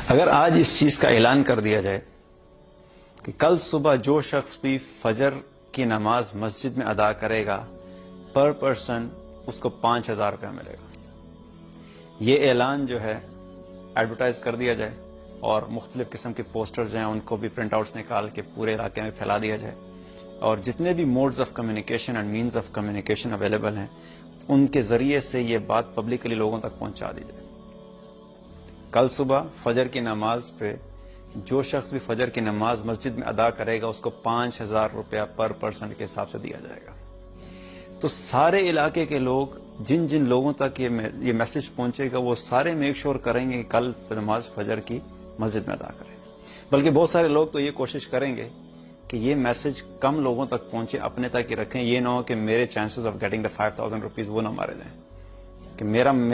اگر آج اس چیز کا اعلان کر دیا جائے کہ کل صبح جو شخص بھی فجر کی نماز مسجد میں ادا کرے گا پر پرسن اس کو 5,000 روپیہ ملے گا، یہ اعلان جو ہے ایڈورٹائز کر دیا جائے اور مختلف قسم کے پوسٹرز ہیں ان کو بھی پرنٹ آؤٹس نکال کے پورے علاقے میں پھیلا دیا جائے، اور جتنے بھی modes of communication and means of communication available ہیں ان کے ذریعے سے یہ بات پبلکلی لوگوں تک پہنچا دی جائے۔ کل صبح فجر کی نماز پہ جو شخص بھی فجر کی نماز مسجد میں ادا کرے گا اس کو 5,000 روپیہ پر پرسن کے حساب سے دیا جائے گا۔ تو سارے علاقے کے لوگ جن جن لوگوں تک یہ میسج پہنچے گا وہ سارے میک شور کریں گے کہ کل نماز فجر کی مسجد میں ادا کریں، بلکہ بہت سارے لوگ تو یہ کوشش کریں گے کہ یہ میسج کم لوگوں تک پہنچے، اپنے تک ہی رکھیں، یہ نہ ہو کہ میرے chances of getting the 5,000 rupees وہ نہ مارے جائیں، کہ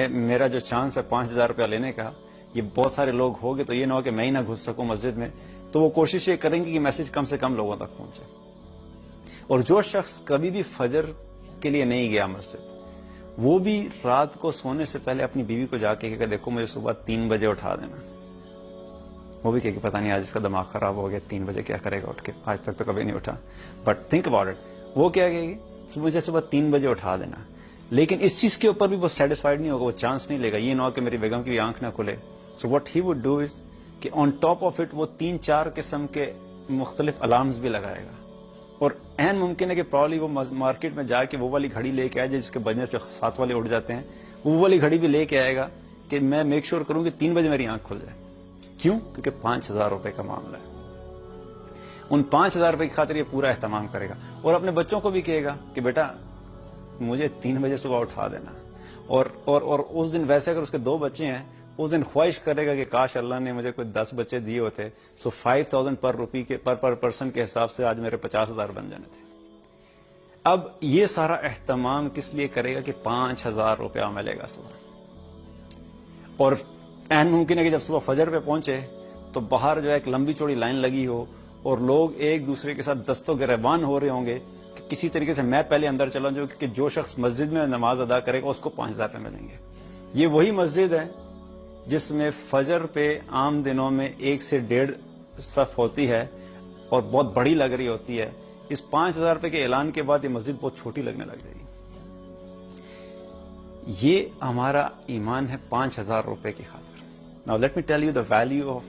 میرا جو چانس ہے 5,000 روپیہ لینے کا یہ بہت سارے لوگ ہو گے، تو یہ نہ ہو کہ میں ہی نہ گھس سکوں مسجد میں، تو وہ کوشش یہ کریں گے کہ میسج کم سے کم لوگوں تک پہنچے۔ اور جو شخص کبھی بھی فجر کے لیے نہیں گیا مسجد، وہ بھی رات کو سونے سے پہلے اپنی بیوی کو جا کے کہ دیکھو مجھے صبح 3 بجے اٹھا دینا، وہ بھی کہ پتہ نہیں آج اس کا دماغ خراب ہو گیا، 3 بجے کیا کرے گا اٹھ کے، آج تک تو کبھی نہیں اٹھا، بٹ تھنک اباؤٹ اٹ، وہ کیا کہے گی مجھے صبح 3 بجے اٹھا دینا، لیکن اس چیز کے اوپر بھی وہ سیٹسفائیڈ نہیں ہوگا، وہ چانس نہیں لے گا، یہ نہ ہو کہ میری بیگم کی آنکھ نہ کھلے۔ So what he would do is کہ آن ٹاپ آف اٹ وہ 3-4 قسم کے مختلف الارمز بھی لگائے گا، اور این ممکن ہے کہ پرابلی وہ مارکیٹ میں جا کے وہ والی گھڑی لے کے آئے جس کے بجنے سے 7 والے اٹھ جاتے ہیں، وہ والی گھڑی بھی لے کے آئے گا کہ میں میک شور کروں کہ 3 بجے میری آنکھ کھل جائے۔ کیوں؟ کیونکہ 5,000 روپے کا معاملہ ہے، ان 5,000 روپے کی خاطر یہ پورا اہتمام کرے گا، اور اپنے بچوں کو بھی کہے گا کہ بیٹا مجھے 3 بجے صبح اٹھا دینا، اور اس دن ویسے اگر اس کے 2 بچے ہیں اس دن خواہش کرے گا کہ کاش اللہ نے مجھے کوئی 10 بچے دیے ہوتے، سو 5,000 پر پرسن کے حساب سے آج میرے 50,000 بن جانے تھے۔ اب یہ سارا اہتمام کس لیے کرے گا کہ 5,000 روپیہ ملے گا صبح، اور این ممکن ہے کہ جب صبح فجر پہ پہنچے تو باہر جو ہے ایک لمبی چوڑی لائن لگی ہو اور لوگ ایک دوسرے کے ساتھ دست و گریبان ہو رہے ہوں گے کہ کسی طریقے سے میں پہلے اندر چلا جاؤں، کہ جو شخص مسجد میں نماز ادا کرے گا اس کو 5,000 روپے ملیں گے۔ یہ وہی مسجد ہے جس میں فجر پہ عام دنوں میں 1 سے 1.5 صف ہوتی ہے اور بہت بڑی لگ رہی ہوتی ہے، اس 5,000 روپے کے اعلان کے بعد یہ مسجد بہت چھوٹی لگنے لگ جائے گی۔ یہ ہمارا ایمان ہے 5,000 روپے کی خاطر۔ Now let me tell you the value of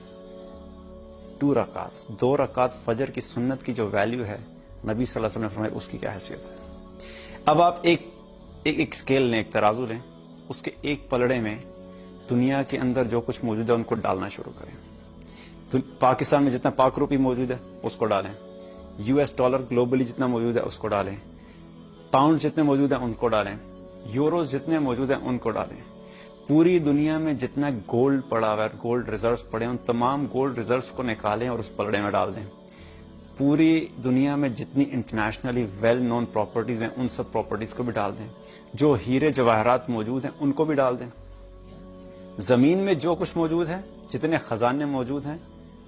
2 رکعات، 2 رکعات فجر کی سنت کی جو ویلیو ہے نبی صلی اللہ علیہ وسلم نے فرمایا اس کی کیا حیثیت ہے۔ اب آپ ایک سکیل لیں، ایک ترازو لیں، اس کے ایک پلڑے میں دنیا کے اندر جو کچھ موجود ہے ان کو ڈالنا شروع کریں۔ تو پاکستان میں جتنا پاک روپی موجود ہے اس کو ڈالیں، US ڈالر گلوبلی جتنا موجود ہے اس کو ڈالیں، پاؤنڈ جتنے موجود ہیں ان کو ڈالیں، یوروز جتنے موجود ہیں ان کو ڈالیں، پوری دنیا میں جتنا گولڈ پڑا ہوا ہے، گولڈ ریزروز پڑے ہیں، ان تمام گولڈ ریزروز کو نکالیں اور اس پلڑے میں ڈال دیں۔ پوری دنیا میں جتنی انٹرنیشنلی ویل نون پراپرٹیز ہیں ان سب پراپرٹیز کو بھی ڈال دیں، جو ہیرے جواہرات موجود ہیں ان کو بھی ڈال دیں، زمین میں جو کچھ موجود ہے، جتنے خزانے موجود ہیں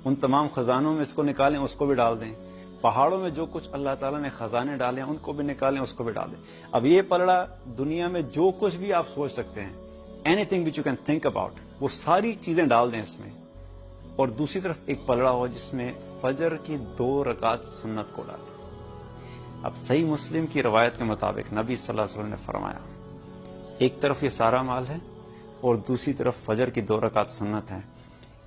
ان تمام خزانوں میں اس کو نکالیں، اس کو بھی ڈال دیں، پہاڑوں میں جو کچھ اللہ تعالیٰ نے خزانے ڈالے ہیں ان کو بھی نکالیں، اس کو بھی ڈال دیں۔ اب یہ پلڑا دنیا میں جو کچھ بھی آپ سوچ سکتے ہیں، any thing which you can think about, وہ ساری چیزیں ڈال دیں اس میں، اور دوسری طرف ایک پلڑا ہو جس میں فجر کی 2 رکعت سنت کو ڈالیں۔ اب صحیح مسلم کی روایت کے مطابق نبی صلی اللہ علیہ وسلم نے فرمایا ایک طرف یہ سارا مال ہے اور دوسری طرف فجر کی 2 رکعت سنت ہے۔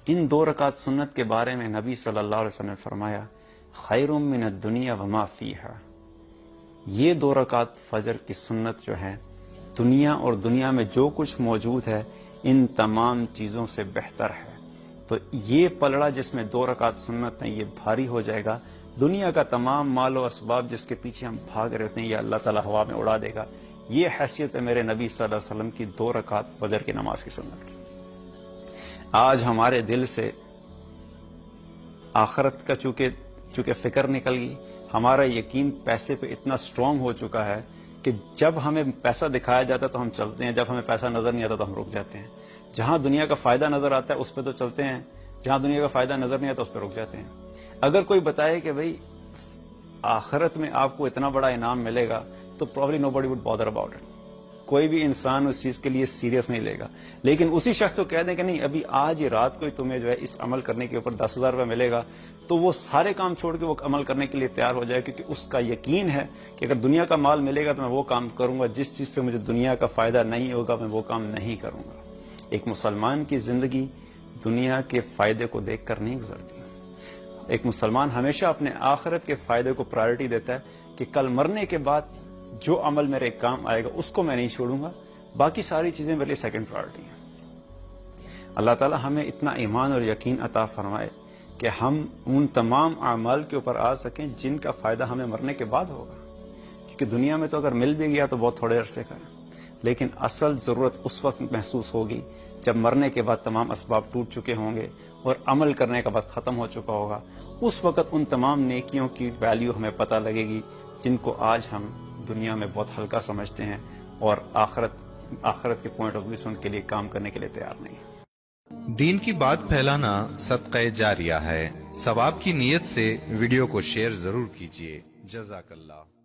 ان 2 رکعت سنت کے بارے میں نبی صلی اللہ علیہ وسلم نے فرمایا خیر من الدنیا وما فیہا، یہ 2 رکعت فجر کی سنت جو ہے دنیا اور دنیا میں جو کچھ موجود ہے ان تمام چیزوں سے بہتر ہے۔ تو یہ پلڑا جس میں 2 رکعت سنت ہیں یہ بھاری ہو جائے گا، دنیا کا تمام مال و اسباب جس کے پیچھے ہم بھاگ رہے ہوتے ہیں یہ اللہ تعالیٰ ہوا میں اڑا دے گا۔ یہ حیثیت ہے میرے نبی صلی اللہ علیہ وسلم کی 2 رکعت فجر کی نماز کی سنت کی۔ آج ہمارے دل سے آخرت کا چونکہ فکر نکل گئی، ہمارا یقین پیسے پہ اتنا سٹرونگ ہو چکا ہے کہ جب ہمیں پیسہ دکھایا جاتا ہے تو ہم چلتے ہیں، جب ہمیں پیسہ نظر نہیں آتا تو ہم رک جاتے ہیں، جہاں دنیا کا فائدہ نظر آتا ہے اس پہ تو چلتے ہیں، جہاں دنیا کا فائدہ نظر نہیں آتا اس پہ رک جاتے ہیں۔ اگر کوئی بتائے کہ بھئی آخرت میں آپ کو اتنا بڑا انعام ملے گا تو probably nobody would bother about it۔ کوئی بھی انسان اس چیز کے لیے سیریس نہیں لے گا. لیکن اسی شخص کو کہہ دیں کہ نہیں ابھی آج ہی رات کو ہی تمہیں جو ہے اس عمل کرنے کے اوپر 10,000 روپے ملے گا, تو وہ سارے کام چھوڑ کے وہ عمل کرنے کے لیے تیار ہو جائے, کیونکہ اس کا یقین ہے کہ اگر دنیا کا مال ملے گا تو میں وہ کام کروں گا, جس چیز سے مجھے دنیا کا فائدہ نہیں ہوگا میں وہ کام نہیں کروں گا. ایک مسلمان کی زندگی دنیا کے فائدے کو دیکھ کر نہیں گزرتی. ایک مسلمان ہمیشہ اپنے آخرت کے فائدے کو پرائرٹی دیتا ہے کہ کل مرنے کے بعد جو عمل میرے کام آئے گا اس کو میں نہیں چھوڑوں گا, باقی ساری چیزیں میرے لیے سیکنڈ پرائرٹی ہیں. اللہ تعالی ہمیں اتنا ایمان اور یقین عطا فرمائے کہ ہم ان تمام اعمال کے اوپر آ سکیں جن کا فائدہ ہمیں مرنے کے بعد ہوگا, کیونکہ دنیا میں تو اگر مل بھی گیا تو بہت تھوڑے عرصے کا ہے, لیکن اصل ضرورت اس وقت محسوس ہوگی جب مرنے کے بعد تمام اسباب ٹوٹ چکے ہوں گے اور عمل کرنے کا وقت ختم ہو چکا ہوگا. اس وقت ان تمام نیکیوں کی ویلیو ہمیں پتہ لگے گی جن کو آج ہم دنیا میں بہت ہلکا سمجھتے ہیں اور آخرت کے پوائنٹ آف ویو سے ان کے لیے کام کرنے کے لیے تیار نہیں ہیں. دین کی بات پھیلانا صدقہ جاریہ ہے. ثواب کی نیت سے ویڈیو کو شیئر ضرور کیجیے. جزاک اللہ.